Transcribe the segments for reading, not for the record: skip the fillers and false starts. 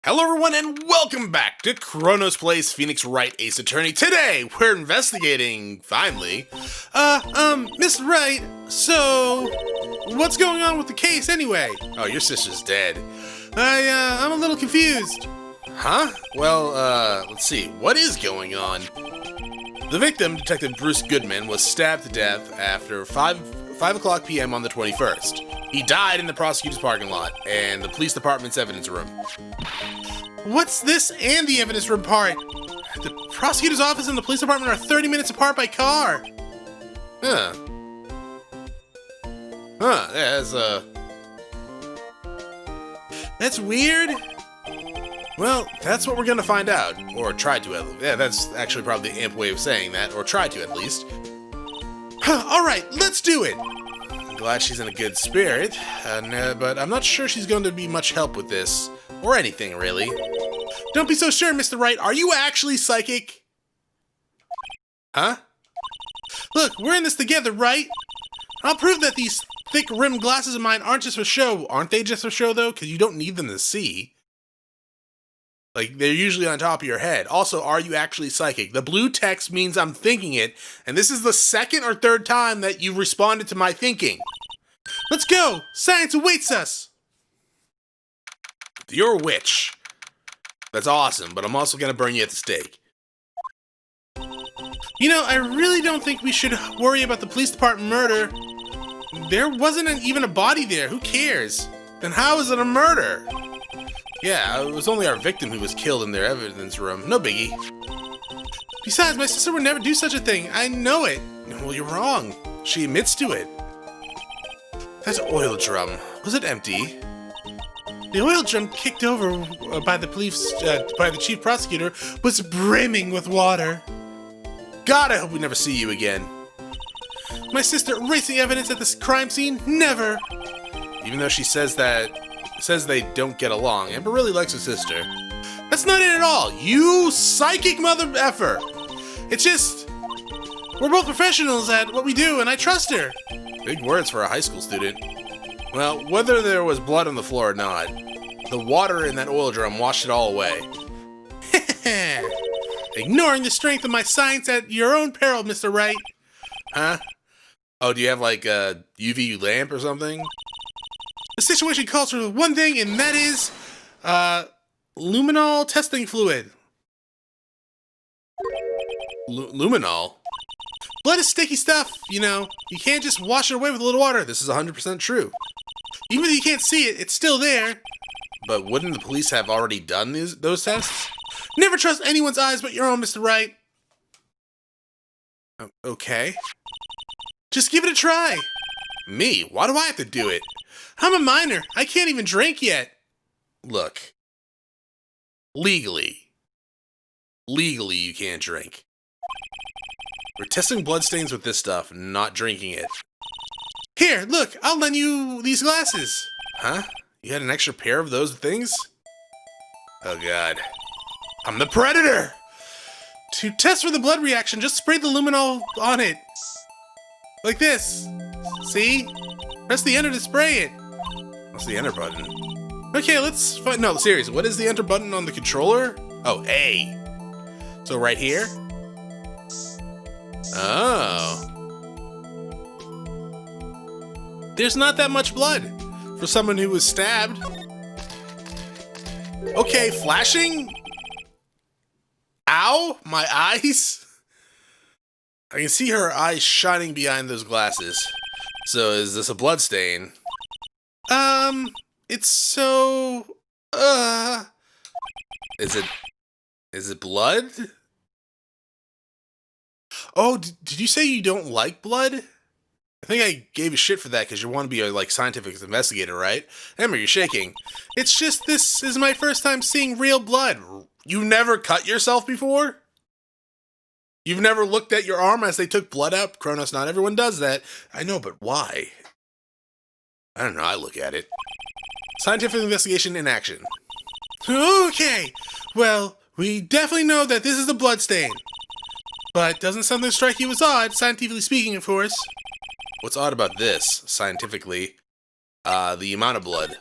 Hello everyone and welcome back to Chronos Plays Phoenix Wright Ace Attorney. Today, we're investigating, finally. Miss Wright, so, what's going on with the case anyway? Oh, your sister's dead. I'm a little confused. Huh? Well, let's see, what is going on? The victim, Detective Bruce Goodman, was stabbed to death after 5 o'clock p.m. on the 21st. He died in the prosecutor's parking lot and the police department's evidence room. What's this and the evidence room part? The prosecutor's office and the police department are 30 minutes apart by car. Yeah, that's weird. Well, that's what we're gonna find out. Or try to, at least. Yeah, that's actually probably the amp way of saying that, or try to at least. Alright, let's do it! I'm glad she's in a good spirit, but I'm not sure she's going to be much help with this. Or anything, really. Don't be so sure, Mr. Wright. Are you actually psychic? Huh? Look, we're in this together, right? I'll prove that these thick-rimmed glasses of mine aren't just for show. Aren't they just for show, though? Because you don't need them to see. Like, they're usually on top of your head. Also, are you actually psychic? The blue text means I'm thinking it, and this is the second or third time that you've responded to my thinking. Let's go! Science awaits us! You're a witch. That's awesome, but I'm also gonna burn you at the stake. You know, I really don't think we should worry about the police department murder. There wasn't even a body there. Who cares? Then how is it a murder? Yeah, it was only our victim who was killed in their evidence room. No biggie. Besides, my sister would never do such a thing. I know it. Well, you're wrong. She admits to it. That oil drum. Was it empty? The oil drum kicked over by the chief prosecutor was brimming with water. God, I hope we never see you again. My sister erasing evidence at this crime scene? Never. Even though she says they don't get along, Amber really likes her sister. That's not it at all. You psychic mother effer. It's just, we're both professionals at what we do, and I trust her. Big words for a high school student. Well, whether there was blood on the floor or not, the water in that oil drum washed it all away. Ignoring the strength of my science at your own peril, Mr. Wright. Huh? Oh, do you have like a UV lamp or something? The situation calls for one thing, and that is, luminol testing fluid. Luminol? Blood is sticky stuff, you know. You can't just wash it away with a little water. This is 100% true. Even if you can't see it, it's still there. But wouldn't the police have already done those tests? Never trust anyone's eyes but your own, Mr. Wright. Okay. Just give it a try. Me? Why do I have to do it? I'm a minor. I can't even drink yet. Look. Legally you can't drink. We're testing bloodstains with this stuff, not drinking it. Here, look, I'll lend you these glasses. Huh? You had an extra pair of those things? Oh god. I'm the predator! To test for the blood reaction, just spray the luminol on it. Like this. See? Press the enter to spray it. What's the enter button? Okay, let's find. No, seriously, what is the enter button on the controller? Oh, A. So right here? Oh. There's not that much blood for someone who was stabbed. Okay, flashing? Ow, my eyes? I can see her eyes shining behind those glasses. So is this a blood stain? It's so... Is it blood? Oh, did you say you don't like blood? I think I gave a shit for that because you want to be a, like, scientific investigator, right? Emma, you're shaking. It's just this is my first time seeing real blood. You never cut yourself before? You've never looked at your arm as they took blood out? Chronos, not everyone does that. I know, but why? I don't know, I look at it. Scientific investigation in action. Okay, well, we definitely know that this is a blood stain. But doesn't something strike you as odd, scientifically speaking, of course? What's odd about this, scientifically? The amount of blood.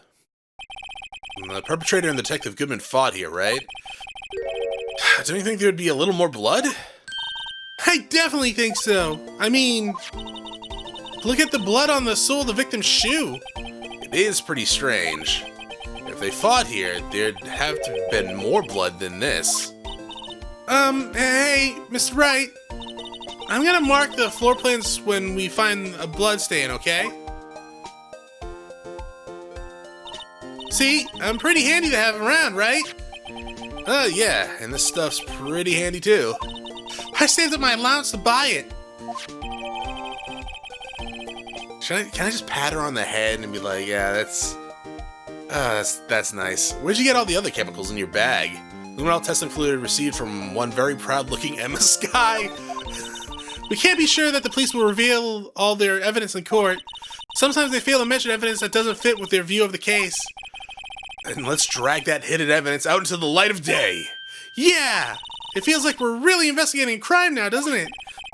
The perpetrator and Detective Goodman fought here, right? Don't you think there would be a little more blood? I definitely think so. I mean, look at the blood on the sole of the victim's shoe. It is pretty strange. If they fought here, there'd have to have been more blood than this. Hey, Mr. Wright. I'm gonna mark the floor plans when we find a blood stain, okay? See, I'm pretty handy to have around, right? Yeah, and this stuff's pretty handy too. I saved up my allowance to buy it. Can I just pat her on the head and be like, yeah, that's nice. Where'd you get all the other chemicals in your bag? Luminol testing fluid received from one very proud-looking Emma Sky. We can't be sure that the police will reveal all their evidence in court. Sometimes they fail to mention evidence that doesn't fit with their view of the case. And let's drag that hidden evidence out into the light of day. Yeah! It feels like we're really investigating crime now, doesn't it?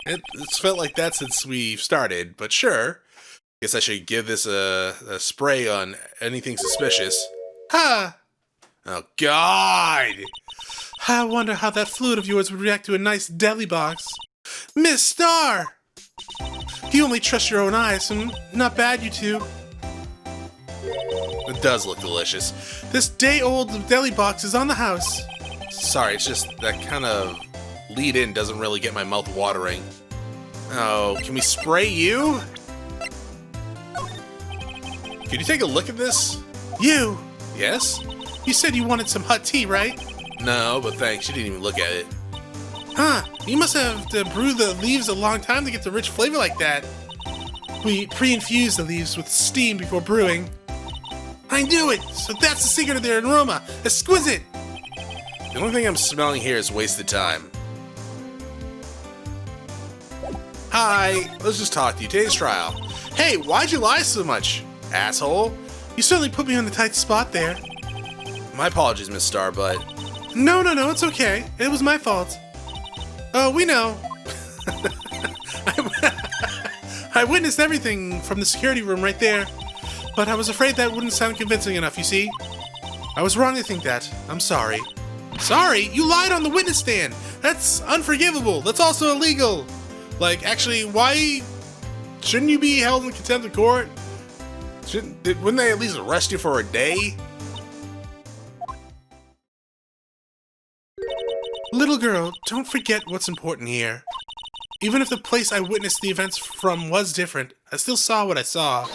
It's felt like that since we started, but sure. Guess I should give this a spray on anything suspicious. Huh. Oh, God! I wonder how that fluid of yours would react to a nice Deli Box. Miss Star! You only trust your own eyes, not bad, you two. It does look delicious. This day-old Deli Box is on the house. Sorry, it's just that kind of lead-in doesn't really get my mouth watering. Oh, can we spray you? Can you take a look at this? You? Yes? You said you wanted some hot tea, right? No, but thanks. You didn't even look at it. Huh. You must have to brew the leaves a long time to get the rich flavor like that. We pre-infuse the leaves with steam before brewing. I knew it! So that's the secret of their aroma. Exquisite! The only thing I'm smelling here is wasted time. Hi, let's just talk to you. Today's trial. Hey, why'd you lie so much, asshole? You certainly put me on the tight spot there. My apologies, Miss Star, but... No, it's okay. It was my fault. Oh, we know. I witnessed everything from the security room right there, but I was afraid that wouldn't sound convincing enough, you see? I was wrong to think that. I'm sorry. Sorry? You lied on the witness stand! That's unforgivable! That's also illegal! Like, actually, why... Shouldn't you be held in contempt of court? Wouldn't they at least arrest you for a day? Little girl, don't forget what's important here. Even if the place I witnessed the events from was different, I still saw what I saw.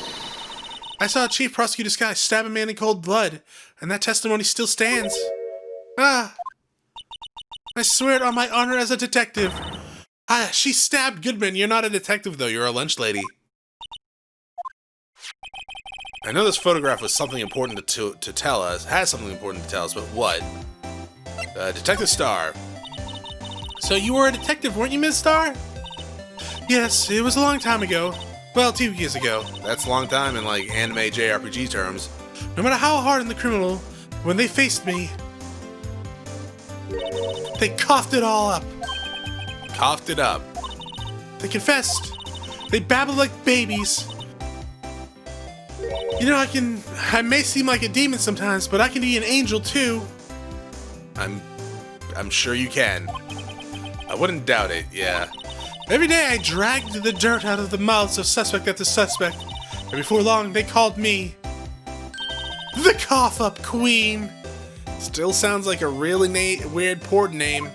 I saw a chief prosecutor's guy stab a man in cold blood, and that testimony still stands. Ah! I swear it on my honor as a detective. She stabbed Goodman. You're not a detective, though. You're a lunch lady. I know this photograph was something important to tell us. Has something important to tell us, but what? Detective Star. So you were a detective, weren't you, Miss Star? Yes, it was a long time ago. Well, 2 years ago. That's a long time in, like, anime JRPG terms. No matter how hardened the criminal, when they faced me, they coughed it all up. Coughed it up. They confessed. They babbled like babies. You know, I may seem like a demon sometimes, but I can be an angel too. I'm sure you can. I wouldn't doubt it, yeah. Every day I dragged the dirt out of the mouths of suspect after suspect, and before long they called me the Cough Up Queen. Still sounds like a really weird porn name.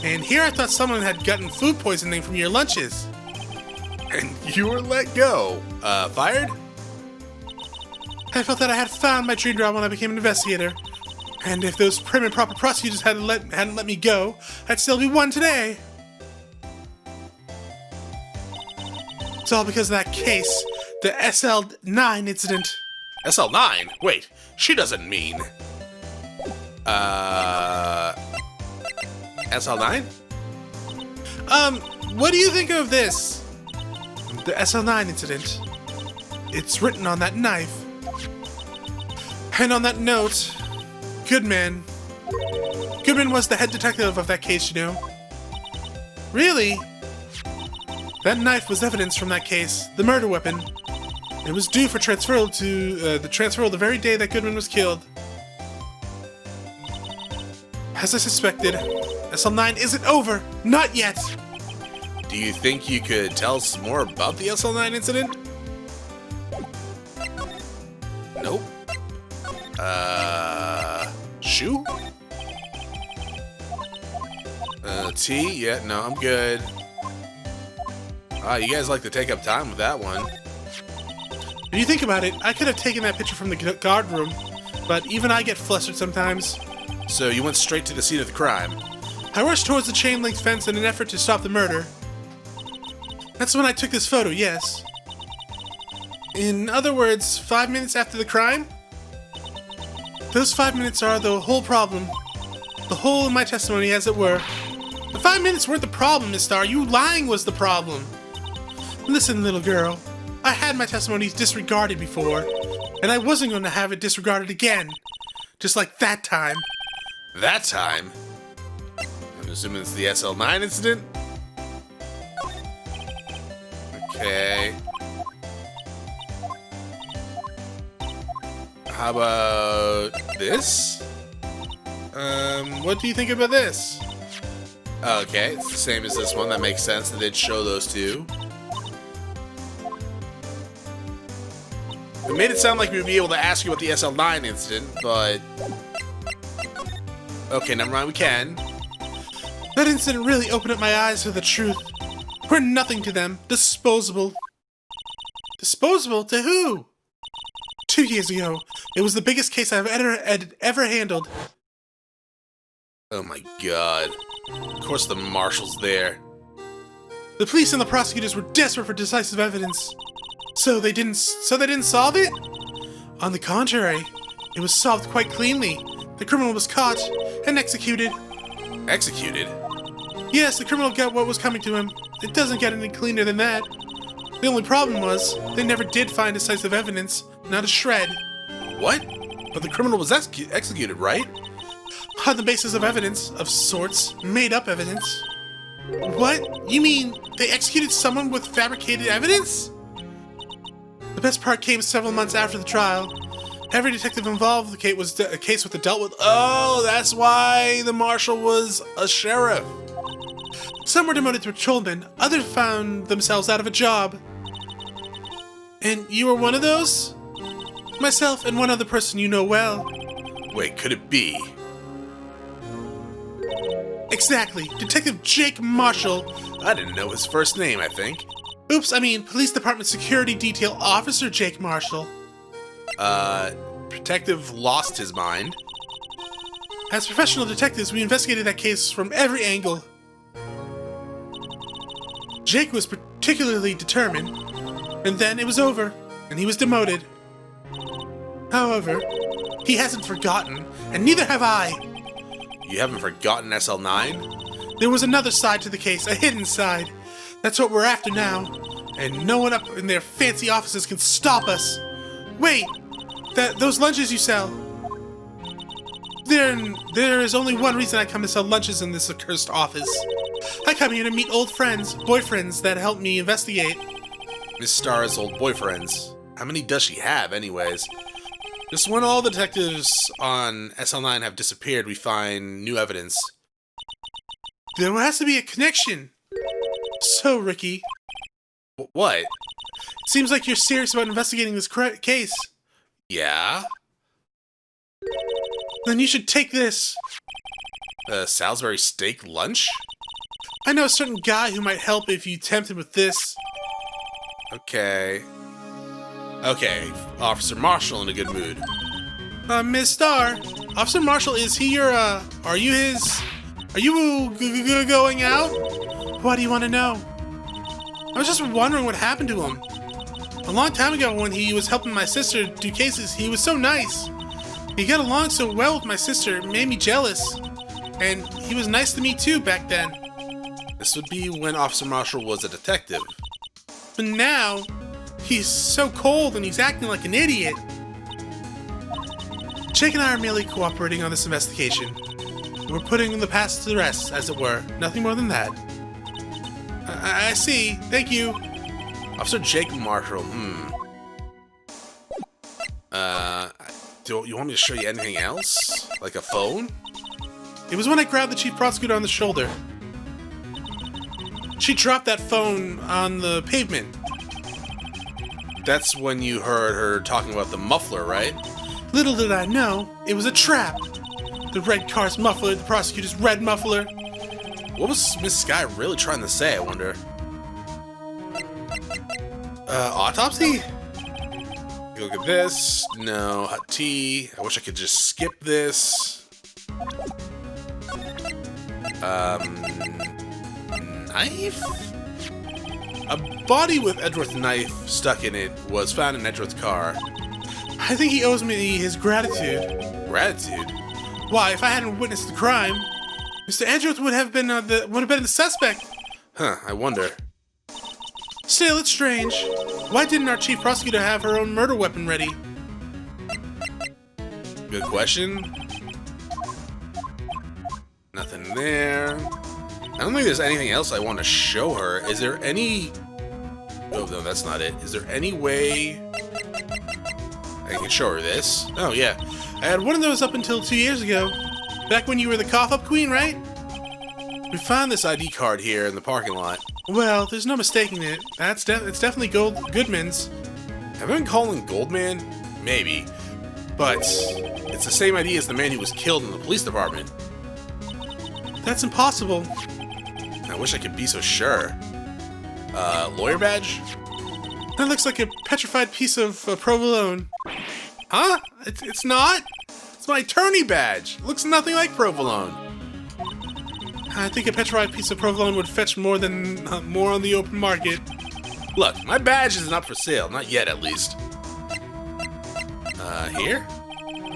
And here I thought someone had gotten food poisoning from your lunches. And you were let go. Fired? I felt that I had found my dream job when I became an investigator. And if those prim and proper prosecutors hadn't let me go, I'd still be one today. It's all because of that case, the SL9 incident. SL9? Wait, she doesn't mean... SL9? What do you think of this? The SL9 incident. It's written on that knife. And on that note, Goodman was the head detective of that case, you know. Really? That knife was evidence from that case, the murder weapon. It was due for transferal to the very day that Goodman was killed. As I suspected, SL9 isn't over. Not yet. Do you think you could tell us more about the SL9 incident? Nope. Shoe? Tea? Yeah, no, I'm good. You guys like to take up time with that one. When you think about it, I could have taken that picture from the guard room, but even I get flustered sometimes. So you went straight to the scene of the crime. I rushed towards the chain link fence in an effort to stop the murder. That's when I took this photo, yes. In other words, 5 minutes after the crime? Those 5 minutes are the whole problem. The hole in my testimony, as it were. The 5 minutes weren't the problem, Miss Star. You lying was the problem. Listen, little girl. I had my testimonies disregarded before, and I wasn't going to have it disregarded again. Just like that time. That time? I'm assuming it's the SL9 incident? Okay. How about this? What do you think about this? Okay, it's the same as this one. That makes sense. They did show those two. It made it sound like we'd be able to ask you about the SL9 incident, but... Okay, never mind, we can. That incident really opened up my eyes to the truth. We're nothing to them. Disposable. Disposable? To who? 2 years ago. It was the biggest case I've ever handled. Oh my god. Of course the marshal's there. The police and the prosecutors were desperate for decisive evidence. So they didn't solve it? On the contrary, it was solved quite cleanly. The criminal was caught and executed. Executed? Yes, the criminal got what was coming to him. It doesn't get any cleaner than that. The only problem was, they never did find decisive evidence, not a shred. What? But the criminal was executed, right? On the basis of evidence, of sorts, made-up evidence. What? You mean they executed someone with fabricated evidence? The best part came several months after the trial. Every detective involved with the case was a case with the dealt with. Oh, that's why the marshal was a sheriff. Some were demoted to patrolmen. Others found themselves out of a job. And you were one of those? Myself and one other person you know well. Wait, could it be? Exactly. Detective Jake Marshall. I didn't know his first name, I think. Oops, I mean Police Department Security Detail Officer Jake Marshall. Detective lost his mind. As professional detectives, we investigated that case from every angle. Jake was particularly determined, and then it was over, and he was demoted. However, he hasn't forgotten, and neither have I. You haven't forgotten SL9? There was another side to the case, a hidden side. That's what we're after now, and no one up in their fancy offices can stop us. Wait, those lunches you sell. There is only one reason I come to sell lunches in this accursed office. I come here to meet old friends, boyfriends that help me investigate. Miss Star's old boyfriends. How many does she have, anyways? Just when all the detectives on SL9 have disappeared, we find new evidence. There has to be a connection. So, Ricky. What? It seems like you're serious about investigating this case. Yeah? Then you should take this. Salisbury steak lunch? I know a certain guy who might help if you tempt him with this. Okay. Okay, Officer Marshall in a good mood. Miss Star, Officer Marshall, is he your, are you going out? Why do you want to know? I was just wondering what happened to him. A long time ago when he was helping my sister do cases, he was so nice. He got along so well with my sister, it made me jealous. And he was nice to me too back then. This would be when Officer Marshall was a detective. But now, he's so cold and he's acting like an idiot. Jake and I are merely cooperating on this investigation. We're putting the past to rest, as it were. Nothing more than that. I see. Thank you. Officer Jake Marshall. Do you want me to show you anything else? Like a phone? It was when I grabbed the chief prosecutor on the shoulder. She dropped that phone on the pavement. That's when you heard her talking about the muffler, right? Little did I know, it was a trap. The red car's muffler, the prosecutor's red muffler. What was Miss Sky really trying to say, I wonder? Autopsy? Look at this. No, hot tea. I wish I could just skip this. Knife? A body with Edgeworth's knife stuck in it was found in Edgeworth's car. I think he owes me his gratitude. Gratitude? Why, if I hadn't witnessed the crime, Mr. Edgeworth would have been the suspect. Huh, I wonder. Still, it's strange. Why didn't our chief prosecutor have her own murder weapon ready? Good question. Nothing there. I don't think there's anything else I want to show her. Is there any... Oh, no, that's not it. Is there any way I can show her this? Oh, yeah. I had one of those up until 2 years ago. Back when you were the cough-up queen, right? We found this ID card here in the parking lot. Well, there's no mistaking it. It's definitely Goodman's. Have I been calling Goldman? Maybe. But it's the same ID as the man who was killed in the police department. That's impossible. I wish I could be so sure. Lawyer badge? That looks like a petrified piece of provolone. Huh? It's not? It's my attorney badge. It looks nothing like provolone. I think a petrified piece of provolone would fetch more on the open market. Look, my badge isn't up for sale. Not yet, at least. Here?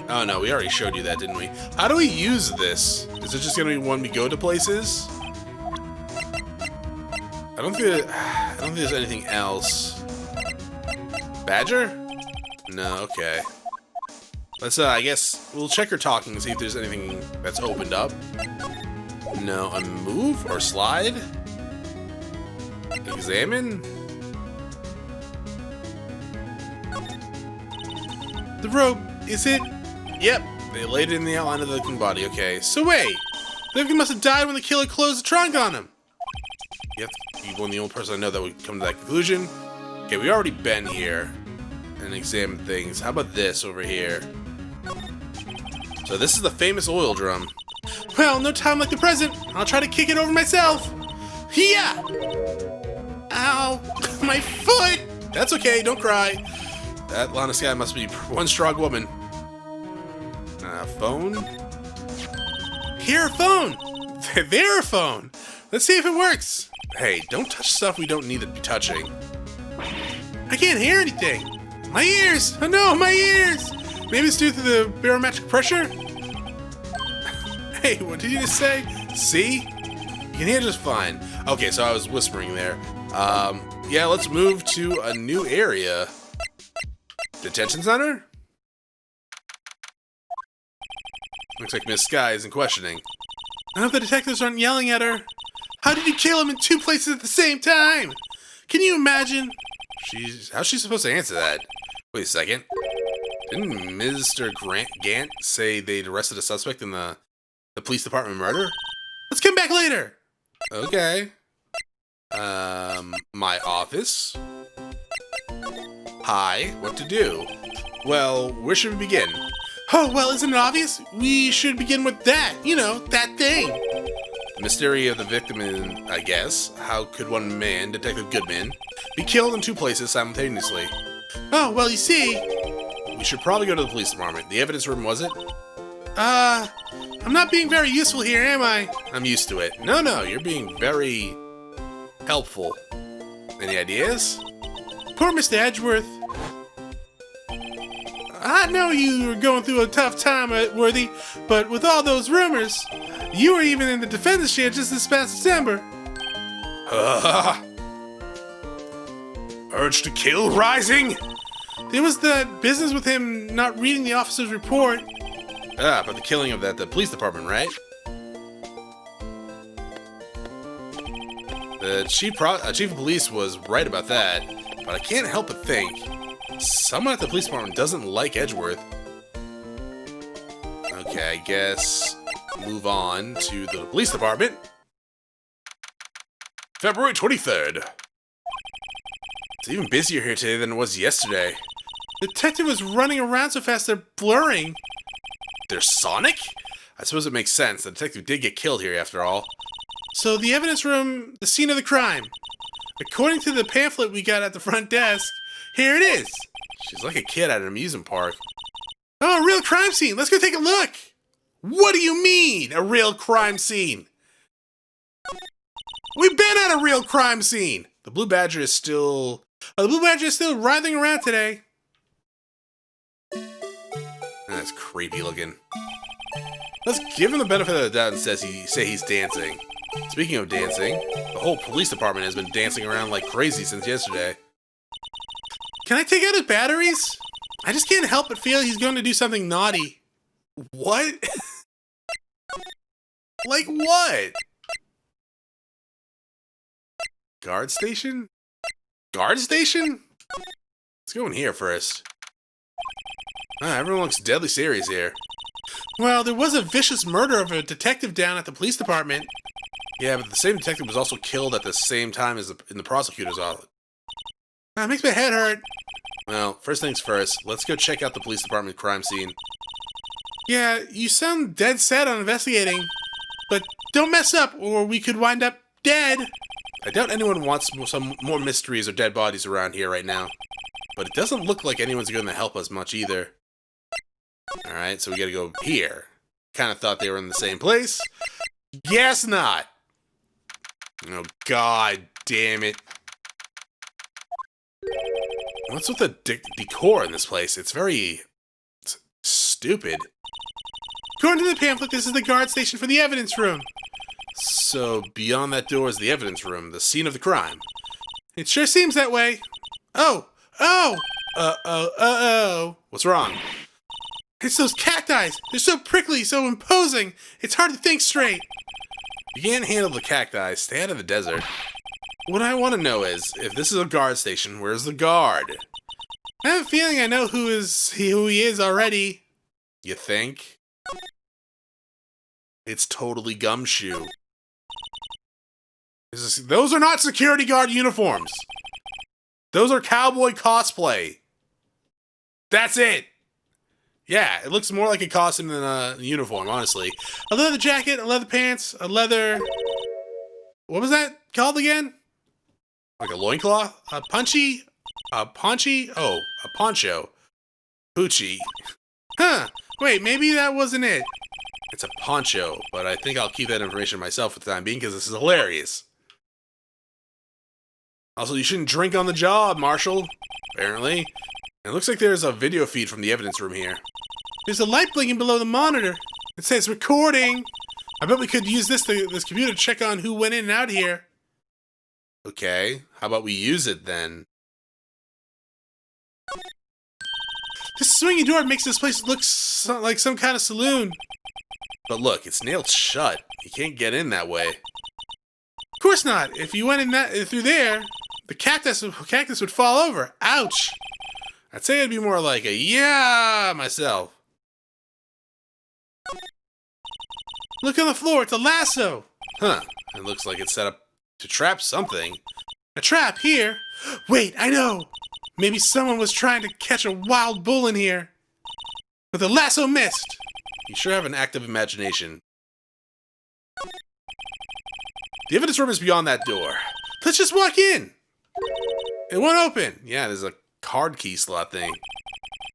Oh, no, we already showed you that, didn't we? How do we use this? Is it just gonna be when we go to places? I don't think there's anything else. Badger? No, okay. Let's, I guess, we'll check her talking and see if there's anything that's opened up. No, a move or slide? Examine? The rope, is it? Yep, they laid it in the outline of the victim body, okay. So wait, the victim must have died when the killer closed the trunk on him. Yep, you're one of the only person I know that would come to that conclusion. Okay, we already been here and examined things. How about this over here? So this is the famous oil drum. Well, no time like the present. I'll try to kick it over myself. Yeah! Ow! My foot! That's okay, don't cry. That Lana Sky must be one strong woman. Phone? Here, phone! There, phone! Let's see if it works. Hey, don't touch stuff we don't need to be touching. I can't hear anything. My ears! Oh no, my ears! Maybe it's due to the barometric pressure? Hey, what did you just say? See? You can hear just fine. Okay, so I was whispering there. Yeah, let's move to a new area. Detention center? Looks like Miss Sky isn't questioning. I hope the detectives aren't yelling at her. How did you kill him in 2 places at the same time? Can you imagine? How's she supposed to answer that? Wait a second. Didn't Mr. Gant say they'd arrested a suspect in the police department murder? Let's come back later. Okay. My office? Hi, what to do? Well, where should we begin? Oh, well, isn't it obvious? We should begin with that, you know, that thing. The mystery of the victim in, I guess. How could one man, Detective Goodman, be killed in 2 places simultaneously? Oh, well, you see... We should probably go to the police department. The evidence room, was it? I'm not being very useful here, am I? I'm used to it. No, you're being very helpful. Any ideas? Poor Mr. Edgeworth. I know you were going through a tough time, Worthy, but with all those rumors, you were even in the defendant's chair just this past December. Urge to kill rising? There was that business with him not reading the officer's report. But the killing of the police department, right? The chief of police was right about that, but I can't help but think someone at the police department doesn't like Edgeworth. Okay, I guess move on to the police department. February 23rd. It's even busier here today than it was yesterday. The detective was running around so fast they're blurring. They're sonic? I suppose it makes sense. The detective did get killed here after all. So the evidence room, the scene of the crime. According to the pamphlet we got at the front desk, here it is. She's like a kid at an amusement park. Oh, a real crime scene. Let's go take a look. What do you mean, a real crime scene? We've been at a real crime scene. The Blue Badger is still writhing around today. That's creepy looking. Let's give him the benefit of the doubt and say he's dancing. Speaking of dancing, the whole police department has been dancing around like crazy since yesterday. Can I take out his batteries? I just can't help but feel he's going to do something naughty. What? Like what? Guard station? Guard station? Let's go in here first. Everyone looks deadly serious here. Well, there was a vicious murder of a detective down at the police department. Yeah, but the same detective was also killed at the same time as in the prosecutor's office. It makes my head hurt. Well, first things first, let's go check out the police department crime scene. Yeah, you sound dead set on investigating. But don't mess up, or we could wind up dead. I doubt anyone wants some more mysteries or dead bodies around here right now. But it doesn't look like anyone's going to help us much either. Alright, so we gotta go here. Kind of thought they were in the same place. Guess not. Oh, god damn it. What's with the decor in this place? It's very stupid. According to the pamphlet, this is the guard station for the evidence room. So, beyond that door is the evidence room, the scene of the crime. It sure seems that way. Oh! What's wrong? It's those cacti! They're so prickly, so imposing! It's hard to think straight! You can't handle the cacti, stay out of the desert. What I want to know is, if this is a guard station, where's the guard? I have a feeling I know who he is already. You think? It's totally Gumshoe. Those are not security guard uniforms! Those are cowboy cosplay! That's it! Yeah, it looks more like a costume than a uniform, honestly. A leather jacket, a leather pants, a leather... What was that called again? Like a loincloth? A punchy? A paunchy? Oh, a poncho. Poochie. Huh, wait, maybe that wasn't it. It's a poncho, but I think I'll keep that information myself for the time being because this is hilarious. Also, you shouldn't drink on the job, Marshall. Apparently. It looks like there's a video feed from the evidence room here. There's a light blinking below the monitor. It says recording. I bet we could use this computer to check on who went in and out here. Okay, how about we use it then? This swinging door makes this place look like some kind of saloon. But look, it's nailed shut. You can't get in that way. Of course not. If you went in through there, the cactus would fall over. Ouch. I'd say it'd be more like a yeah myself. Look on the floor, it's a lasso. Huh, it looks like it's set up to trap something. A trap here? Wait, I know. Maybe someone was trying to catch a wild bull in here. But the lasso missed. You sure have an active imagination. The evidence room is beyond that door. Let's just walk in. It won't open. Yeah, there's a card key slot thing.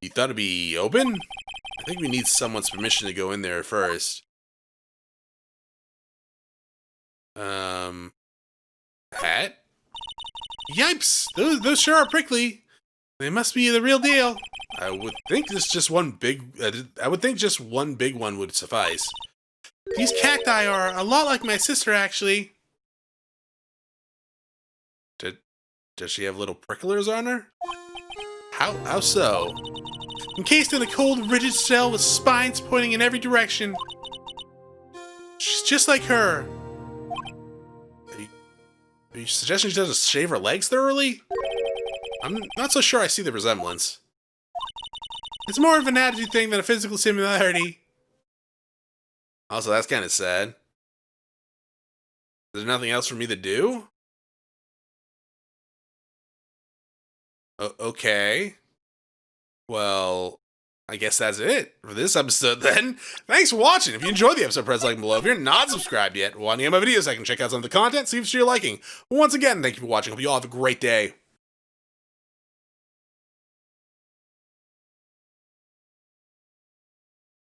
You thought it'd be open? I think we need someone's permission to go in there first. Hat? Yipes! Those sure are prickly. They must be the real deal. I would think just one big one would suffice. These cacti are a lot like my sister, actually. Does she have little pricklers on her? How so? Encased in a cold, rigid shell with spines pointing in every direction. She's just like her. Are you suggesting she doesn't shave her legs thoroughly? I'm not so sure I see the resemblance. It's more of an attitude thing than a physical similarity. Also, that's kind of sad. There's nothing else for me to do? Okay. Well, I guess that's it for this episode then. Thanks for watching. If you enjoyed the episode, press like below. If you're not subscribed yet, want to get my videos, I can check out some of the content, see if it's your liking. Once again, thank you for watching. Hope you all have a great day.